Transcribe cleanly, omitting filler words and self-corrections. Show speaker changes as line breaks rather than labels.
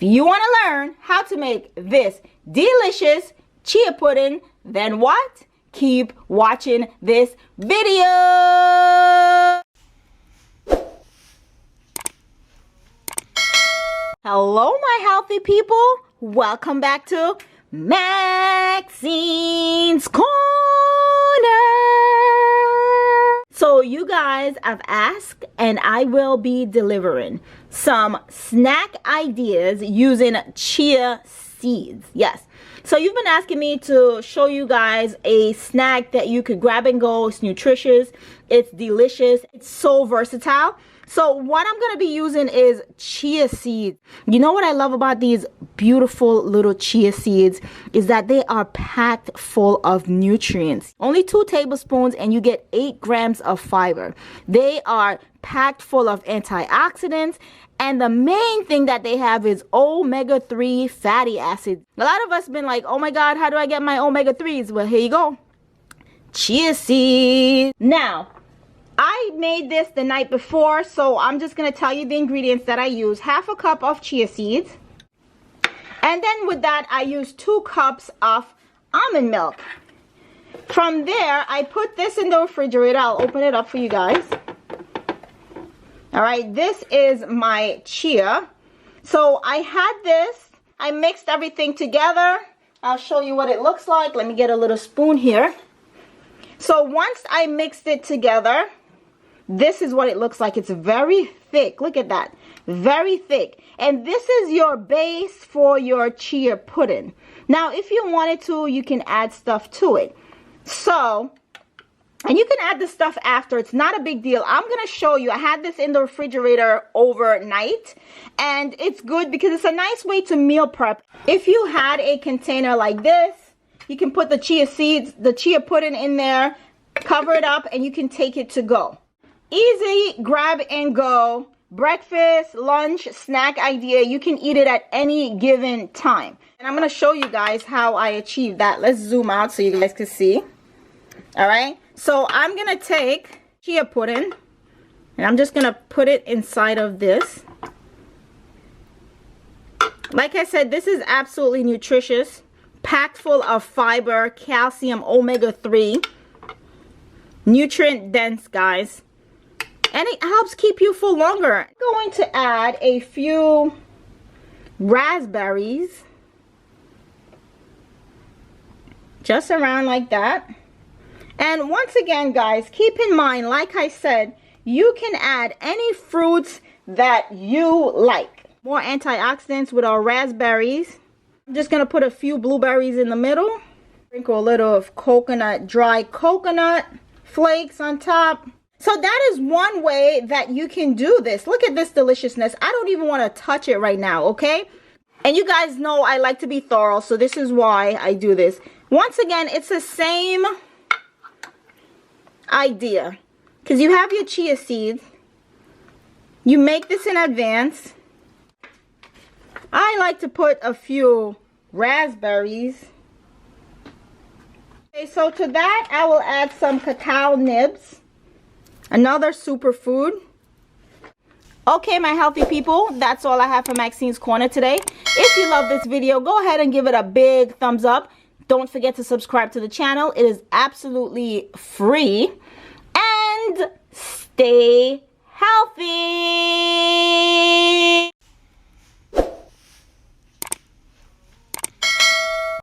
you want to learn how to make this delicious chia pudding, then what? Keep watching this video. Hello, my healthy people. Welcome back to Maxine's Corner. So you guys have asked, and I will be delivering some snack ideas using chia seeds. Yes. So you've been asking me to show you guys a snack that you could grab and go. It's nutritious. It's delicious. It's so versatile. So what I'm going to be using is chia seeds. You know what I love about these beautiful little chia seeds is that they are packed full of nutrients. Only 2 tablespoons and you get 8 grams of fiber. They are packed full of antioxidants. And the main thing that they have is omega-3 fatty acids. A lot of us have been like, oh my God, how do I get my omega-3s? Well, here you go. Chia seeds. Now, I made this the night before, so I'm just going to tell you the ingredients that I use. 1/2 cup of chia seeds. And then with that, I use 2 cups of almond milk. From there, I put this in the refrigerator. I'll open it up for you guys. All right, this is my chia. So I had this. I mixed everything together. I'll show you what it looks like. Let me get a little spoon here. So once I mixed it together, this is what it looks like. It's very thick. Look at that. Very thick. And this is your base for your chia pudding. Now, if you wanted to, you can add stuff to it. So, and you can add the stuff after. It's not a big deal. I'm going to show you. I had this in the refrigerator overnight. And it's good because it's a nice way to meal prep. If you had a container like this, you can put the chia seeds, the chia pudding in there, cover it up, and you can take it to go. Easy grab and go, breakfast, lunch, snack idea. You can eat it at any given time. And I'm going to show you guys how I achieve that. Let's zoom out so you guys can see. All right. So I'm going to take chia pudding and I'm just going to put it inside of this. Like I said, this is absolutely nutritious. Packed full of fiber, calcium, omega-3. Nutrient dense, guys. And it helps keep you full longer. I'm going to add a few raspberries. Just around like that. And once again, guys, keep in mind, like I said, you can add any fruits that you like. More antioxidants with our raspberries. I'm just going to put a few blueberries in the middle. Sprinkle a little of coconut, dry coconut flakes on top. So that is one way that you can do this. Look at this deliciousness. I don't even want to touch it right now, okay? And you guys know I like to be thorough, so this is why I do this. Once again, it's the same idea. Because you have your chia seeds. You make this in advance. I like to put a few raspberries. Okay, so to that, I will add some cacao nibs. Another superfood. Okay, my healthy people, that's all I have for Maxine's Corner today. If you love this video, go ahead and give it a big thumbs up. Don't forget to subscribe to the channel. It is absolutely free. And stay healthy.